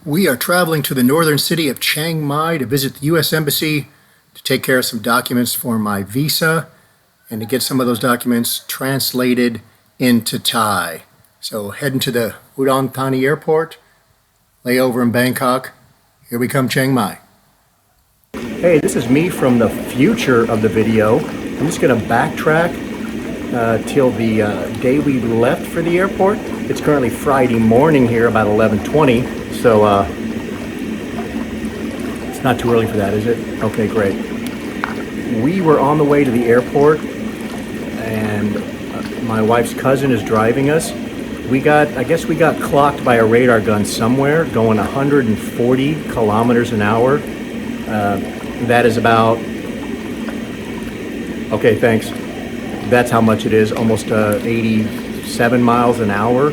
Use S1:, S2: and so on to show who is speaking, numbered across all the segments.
S1: We are traveling to the northern city of Chiang Mai to visit the U.S. Embassy to take care of some documents for my visa and to get some of those documents translated into Thai. So heading to the Udon Thani Airport, layover in Bangkok. Here we come, Chiang Mai. Hey, this is me from the future of the video. I'm just going to backtrack till the day we left for the airport. It's currently Friday morning here, about 11:20, so it's not too early for that, is it? Okay, great. We were on the way to the airport, and my wife's cousin is driving us. I guess we got clocked by a radar gun somewhere, going 140 kilometers an hour. That is about, okay, thanks. That's how much it is, almost 87 miles an hour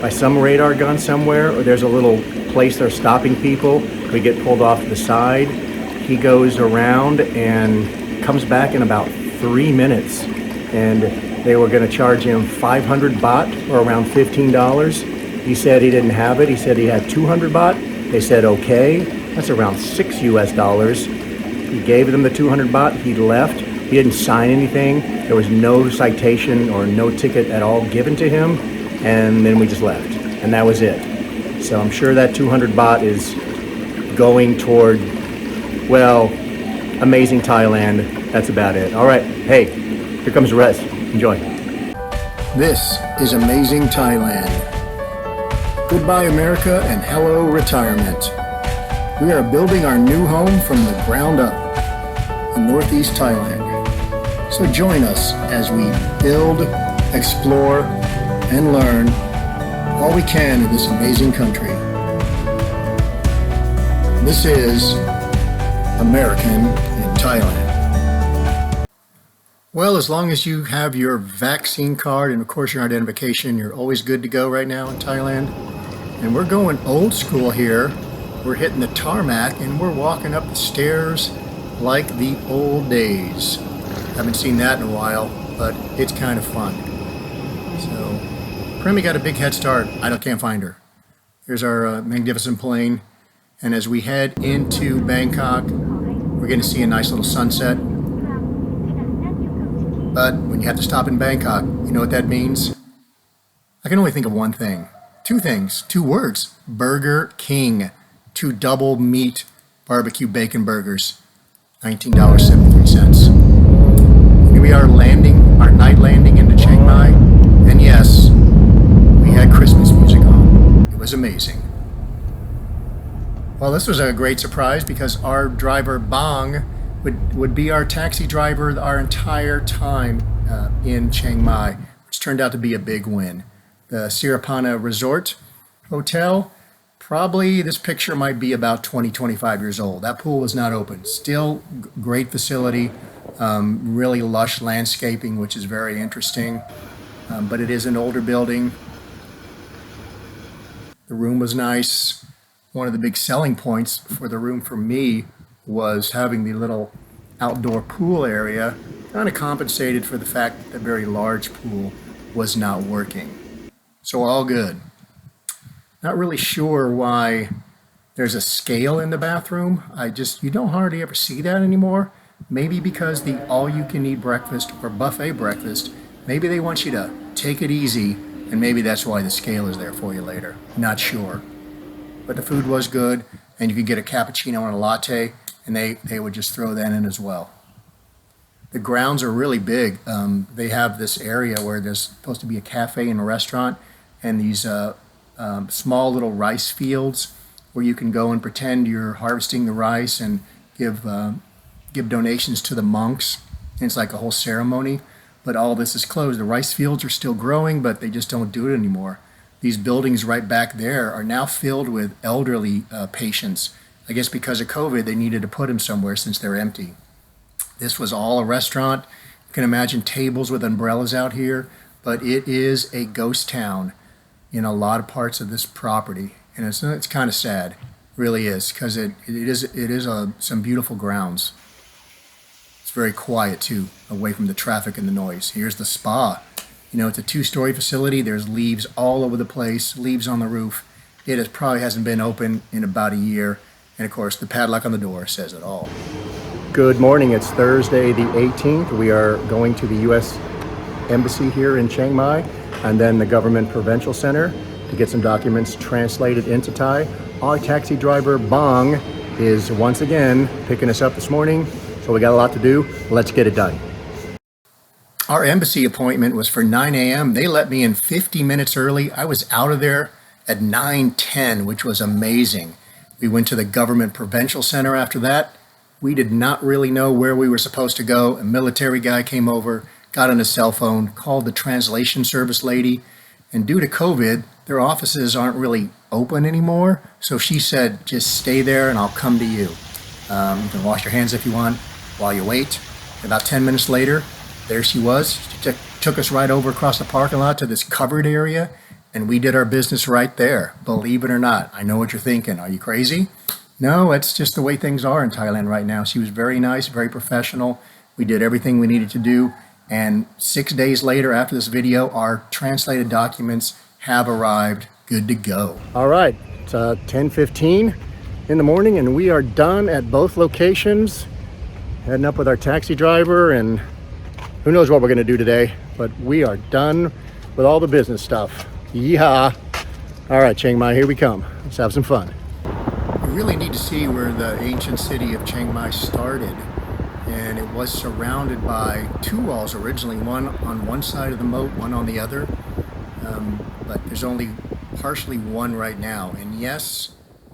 S1: by some radar gun somewhere, or there's a little place they're stopping people. We get pulled off to the side. He goes around and comes back in about 3 minutes, and they were going to charge him 500 baht, or around $15. He said he didn't have it. He said he had 200 baht. They said, okay, that's around $6 US. He gave them the 200 baht. He left. He didn't sign anything. There was no citation or no ticket at all given to him. And then we just left. And that was it. So I'm sure that 200 baht is going toward, well, amazing Thailand. That's about it. All right. Hey, here comes the rest. Enjoy. This is amazing Thailand. Goodbye, America, and hello, retirement. We are building our new home from the ground up in Northeast Thailand. So join us as we build, explore, and learn all we can in this amazing country. This is American in Thailand. Well, as long as you have your vaccine card and, of course, your identification, you're always good to go right now in Thailand. And we're going old school here. We're hitting the tarmac and we're walking up the stairs like the old days. Haven't seen that in a while, but it's kind of fun. So, Premi got a big head start. I can't find her. Here's our magnificent plane. And as we head into Bangkok, we're going to see a nice little sunset. But when you have to stop in Bangkok, you know what that means? I can only think of one thing. Two things. Two words. Burger King. 2 double meat barbecue bacon burgers. $19.73. Here we are landing, our night landing into Chiang Mai. And yes, we had Christmas music on. It was amazing. Well, this was a great surprise because our driver Bang would be our taxi driver our entire time in Chiang Mai, which turned out to be a big win. The Syrapana Resort Hotel, probably this picture might be about 20, 25 years old. That pool was not open. Still great facility, really lush landscaping, which is very interesting. But it is an older building. The room was nice. One of the big selling points for the room for me was having the little outdoor pool area, kind of compensated for the fact that the very large pool was not working. So all good. Not really sure why there's a scale in the bathroom. You don't hardly ever see that anymore. Maybe because the all-you-can-eat breakfast or buffet breakfast, maybe they want you to take it easy, and maybe that's why the scale is there for you later. Not sure. But the food was good, and you could get a cappuccino and a latte, and they would just throw that in as well. The grounds are really big. They have this area where there's supposed to be a cafe and a restaurant, and these small little rice fields where you can go and pretend you're harvesting the rice and give donations to the monks. And it's like a whole ceremony, but all this is closed. The rice fields are still growing, but they just don't do it anymore. These buildings right back there are now filled with elderly patients. I guess because of COVID, they needed to put them somewhere since they're empty. This was all a restaurant. You can imagine tables with umbrellas out here, but it is a ghost town in a lot of parts of this property, and it's kind of sad, really is, because it is some beautiful grounds. It's very quiet too, away from the traffic and the noise. Here's the spa. It's a 2-story facility. There's leaves all over the place, leaves on the roof, Probably hasn't been open in about a year. And of course, the padlock on the door says it all. Good morning. It's Thursday the 18th. We are going to the U.S. Embassy here in Chiang Mai and then the Government Provincial Center to get some documents translated into Thai. Our taxi driver, Bong, is once again picking us up this morning. So we got a lot to do. Let's get it done. Our embassy appointment was for 9 a.m. They let me in 50 minutes early. I was out of there at 9:10, which was amazing. We went to the Government Provincial Center after that. We did not really know where we were supposed to go. A military guy came over, got on his cell phone, called the translation service lady, and due to COVID, their offices aren't really open anymore. So she said, just stay there and I'll come to you. You can wash your hands if you want while you wait. About 10 minutes later, there she was. She took us right over across the parking lot to this covered area, and we did our business right there. Believe it or not. I know what you're thinking. Are you crazy? No, it's just the way things are in Thailand right now. She was very nice, very professional. We did everything we needed to do. And 6 days later, after this video, our translated documents have arrived, good to go. All right, it's 10:15 in the morning, and we are done at both locations. Heading up with our taxi driver, and who knows what we're going to do today, but we are done with all the business stuff. Yeehaw! All right, Chiang Mai, here we come. Let's have some fun. You really need to see where the ancient city of Chiang Mai started. And it was surrounded by two walls originally, one on one side of the moat, one on the other. But there's only partially one right now. And yes,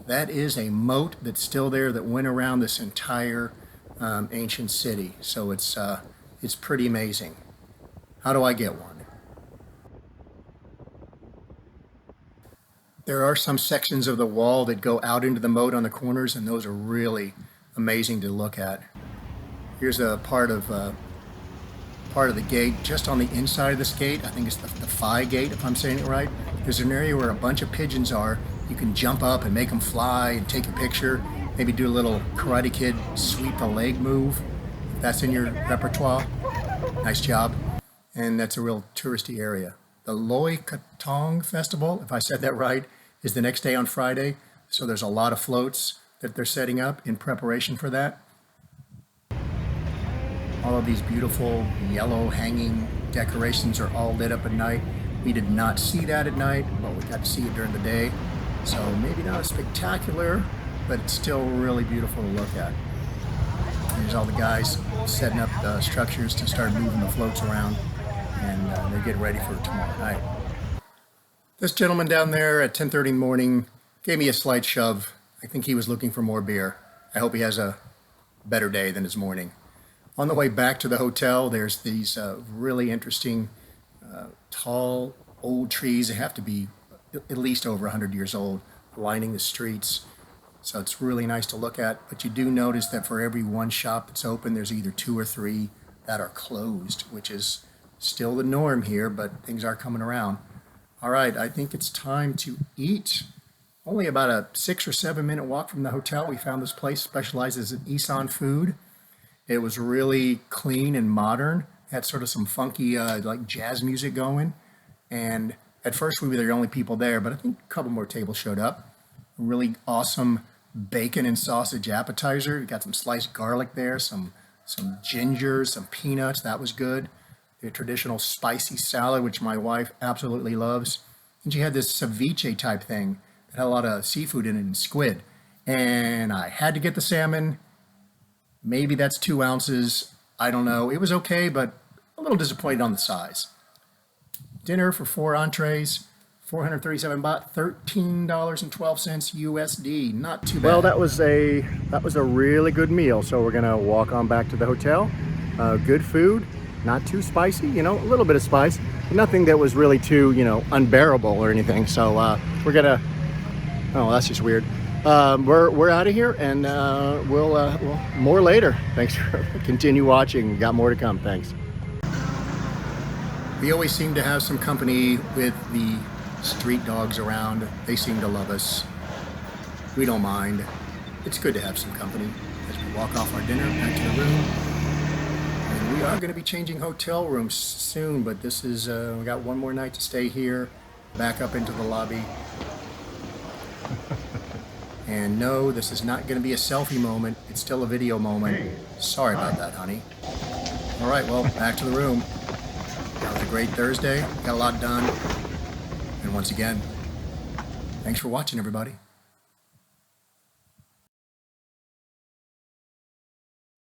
S1: that is a moat that's still there that went around this entire ancient city. So it's pretty amazing. How do I get one? There are some sections of the wall that go out into the moat on the corners, and those are really amazing to look at. Here's a part of the gate just on the inside of this gate. I think it's the Phi gate, if I'm saying it right. There's an area where a bunch of pigeons are. You can jump up and make them fly and take a picture. Maybe do a little Karate Kid sweep the leg move. If that's in your repertoire. Nice job. And that's a real touristy area. The Loic Tong festival, if I said that right, is the next day on Friday. So there's a lot of floats that they're setting up in preparation for that. All of these beautiful yellow hanging decorations are all lit up at night. We did not see that at night, but we got to see it during the day. So maybe not as spectacular, but it's still really beautiful to look at. There's all the guys setting up the structures to start moving the floats around, and they're getting ready for tomorrow night. This gentleman down there at 10:30 in the morning gave me a slight shove. I think he was looking for more beer. I hope he has a better day than his morning. On the way back to the hotel, there's these really interesting tall old trees. They have to be at least over 100 years old, lining the streets. So it's really nice to look at. But you do notice that for every one shop that's open, there's either 2 or 3 that are closed, which is still the norm here, but things are coming around. All right, I think it's time to eat. Only about a 6 or 7 minute walk from the hotel. We found this place specializes in Isan food. It was really clean and modern. Had sort of some funky like jazz music going. And at first we were the only people there, but I think a couple more tables showed up. A really awesome bacon and sausage appetizer. You got some sliced garlic there, some ginger, some peanuts. That was good. The traditional spicy salad, which my wife absolutely loves. And she had this ceviche type thing that had a lot of seafood in it and squid. And I had to get the salmon. Maybe that's 2 ounces. I don't know. It was okay, but a little disappointed on the size. Dinner for 4 entrees, 437 baht, $13.12 USD. Not too bad. Well, that was a really good meal. So we're gonna walk on back to the hotel. Good food, not too spicy. You know, a little bit of spice, but nothing that was really too unbearable or anything. So we're gonna. Oh, that's just weird. We're out of here, and we'll more later. Thanks for continue watching. Got more to come. Thanks. We always seem to have some company with the street dogs around. They seem to love us. We don't mind. It's good to have some company as we walk off our dinner back to the room. And we are going to be changing hotel rooms soon, but this is we got one more night to stay here. Back up into the lobby. And no, this is not going to be a selfie moment. It's still a video moment.
S2: Hey.
S1: Sorry about that, honey. All right, well, back to the room. That was a great Thursday. Got a lot done. And once again, thanks for watching, everybody.